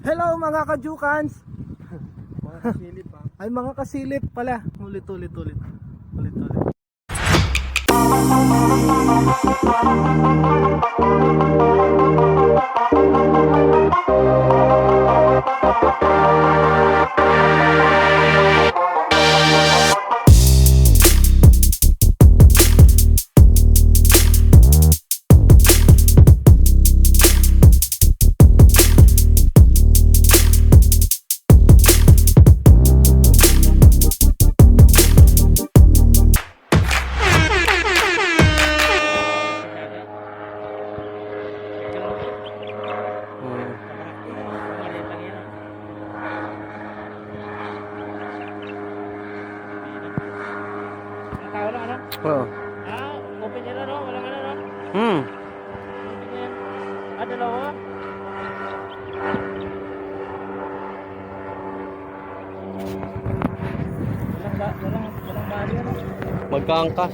Hello mga kajukans. Mga kasilip ha. Ay mga kasilip pala. Ulit. Tao lang ano? Oo. Open nila no? Walang ano no? Hmm. Open yan. Dalawa? Walang bali ano? Magkaangkas.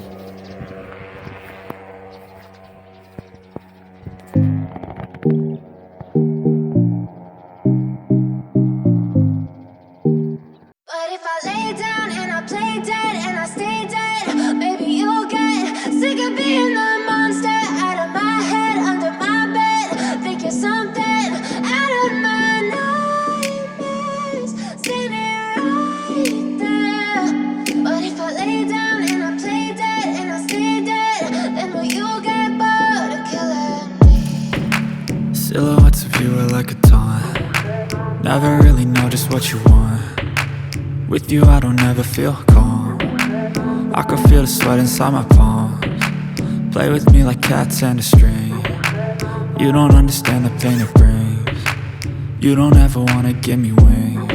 But if I lay down and I play dead and I stay dead, maybe you'll get sick of being the monster out of my head, under my bed. Think you're something out of my nightmares, standing right there. But if I lay down and I play dead and I stay dead, then will you get bored of killing me? Silhouettes of you are like a taunt. Never really know just what you want. With you I don't ever feel calm. I can feel the sweat inside my palms. Play with me like cats and a string. You don't understand the pain it brings. You don't ever wanna give me wings.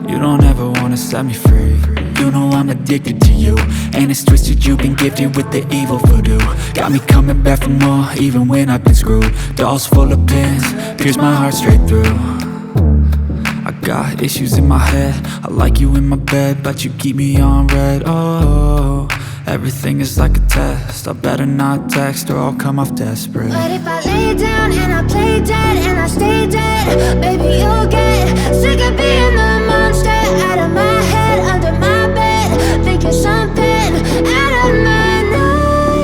You don't ever wanna set me free. You know I'm addicted to you, and it's twisted, you've been gifted with the evil voodoo. Got me coming back for more, even when I've been screwed. Dolls full of pins, pierce my heart straight through. I got issues in my head, I like you in my bed, but you keep me on red. Oh, everything is like a test, I better not text or I'll come off desperate. But if I lay down and I play dead and I stay dead, baby you'll get sick of being the monster out of my head, under my bed. Think you're something out of my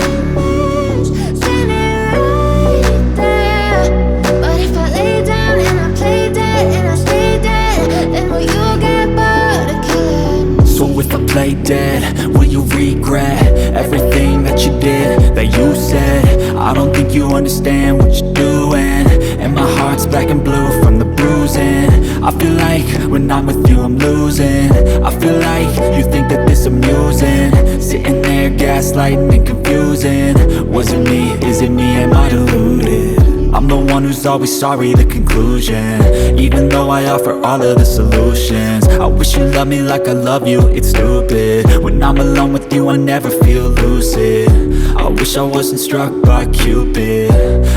nightmares, standing right there. But if I lay down and I play dead and I stay dead, then will you get bored of killing me? So if I play dead, will you regret everything that you did, that you said? I don't think you understand what you're doing, and my heart's black and blue from the bruising. I feel like when I'm with you I'm losing. I feel like you think that this amusing, sitting there gaslighting and confusing. Was it me? Is it me? Am I deluded? I'm the one who's always sorry, the conclusion. Even though I offer all of the solutions, I wish you loved me like I love you, it's stupid. When I'm alone with you I never feel lucid. I wish I wasn't struck by Cupid.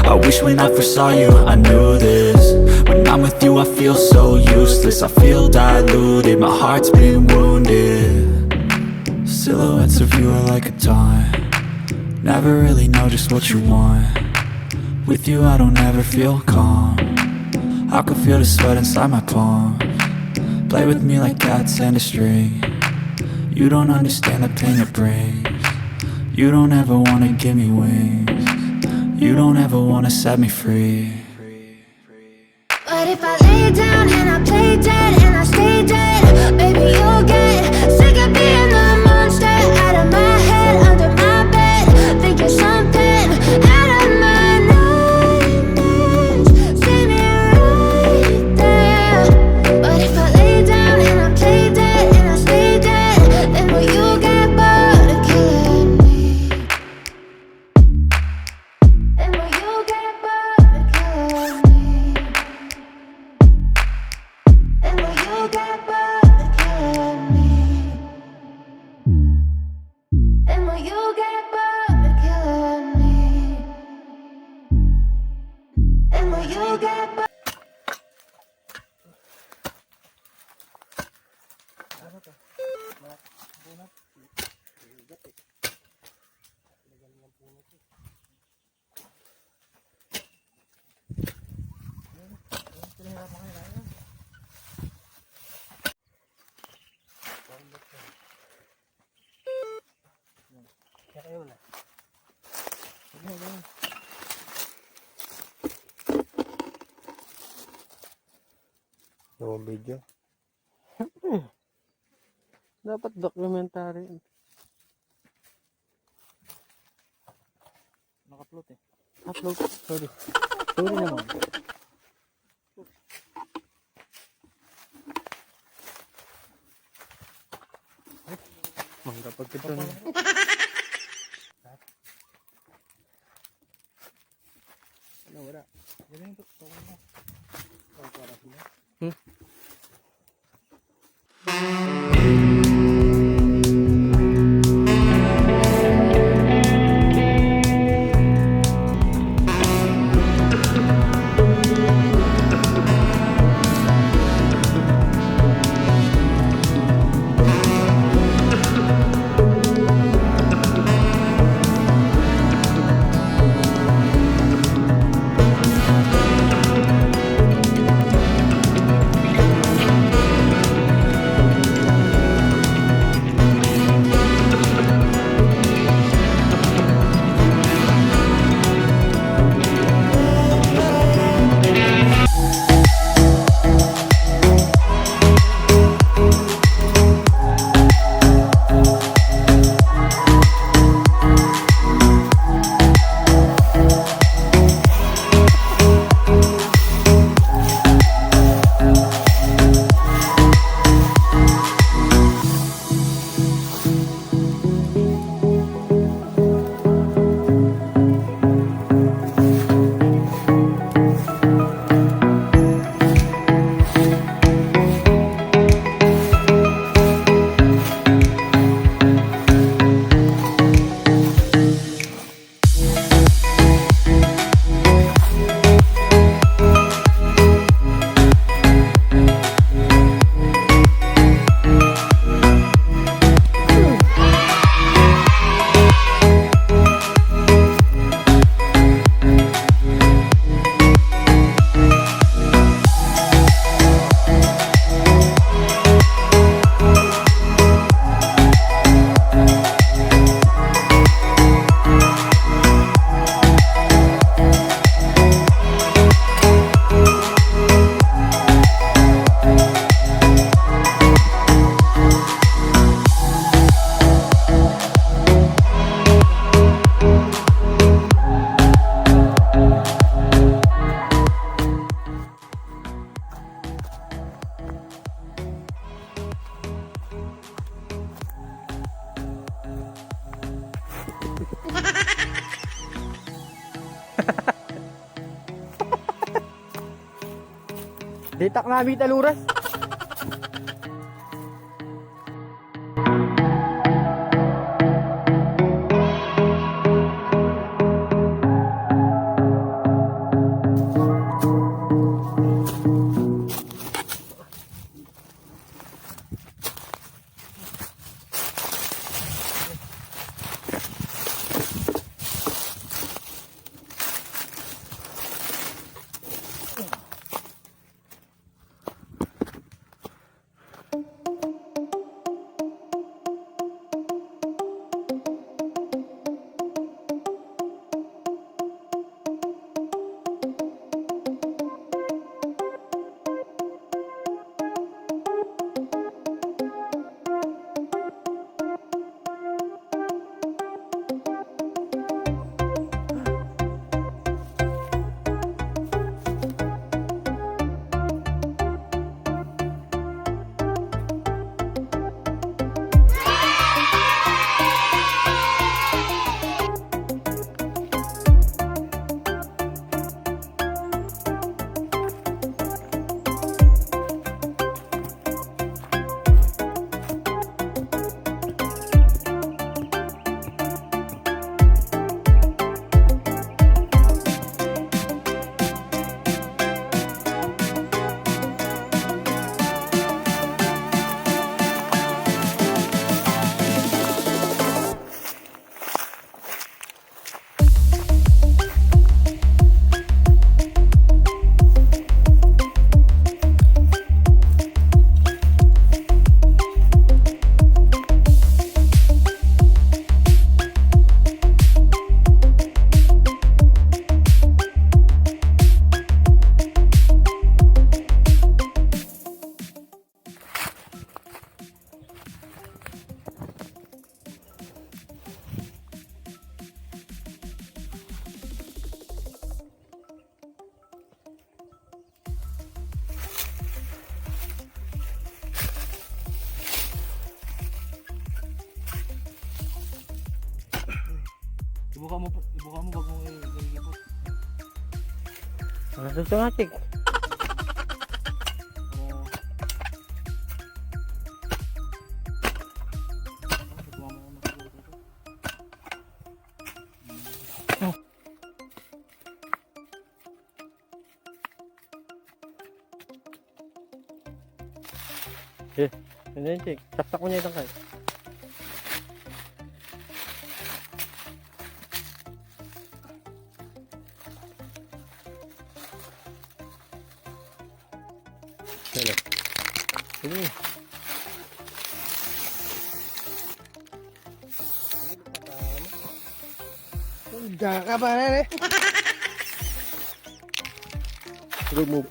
I wish when I first saw you I knew this. When I'm with you I feel so useless, I feel diluted, my heart's been wounded. Silhouettes of you are like a taunt. Never really know just what you want. With you I don't ever feel calm. I can feel the sweat inside my palms. Play with me like cats and a string. You don't understand the pain it brings. You don't ever wanna give me wings. You don't ever wanna set me free. But if I lay down and I play dead and I stay dead, baby you'll get sick of being the monster out of my head, under my bed. Think you're something out of my nightmares, standing right there. But if I lay down and I play dead and I stay dead, then will you get bored of killing me? Then will you get bored of killing me? No video. Dapat documentary. Naka-upload eh. Upload. Sorry. Sorry naman. Mangga pag ito na. Wala, wala. Yan yung tuktok mo. Oh, para sila. Ditak namin taluras. Ibuka mo wag mo i-gipot. Ano sa nga, Chik? Oo. Tumama mo siguro dito. Ano yun, Chik? Saksak mo niya itong kayo. Hello. Sige. Diyan ka ba na eh? Remove.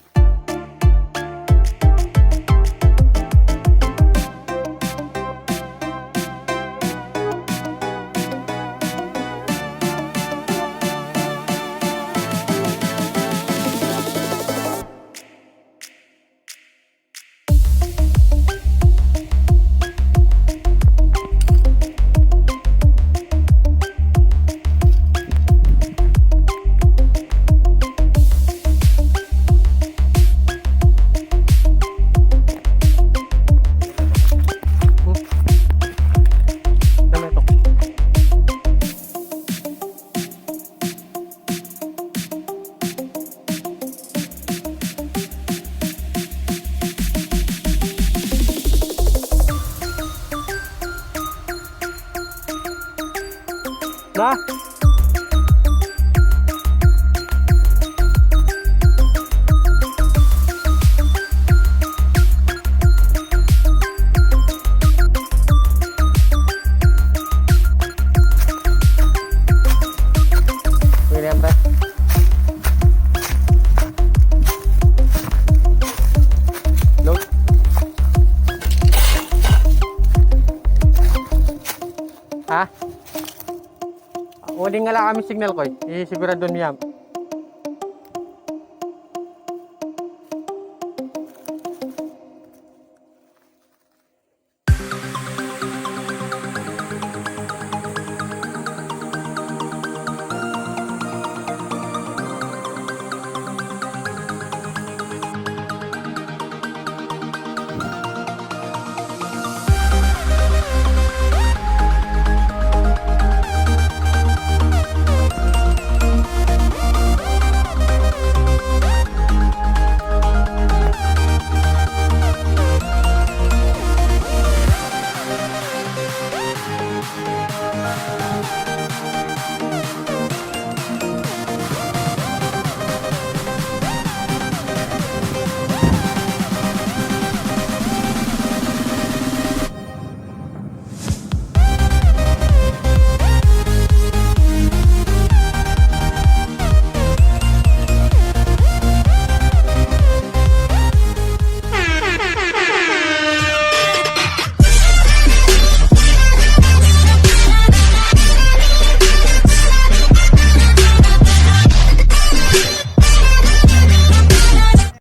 Tama ito. Na? William ba? Load. Ha? Uling nga lang kami signal ko eh. Isigurado niya.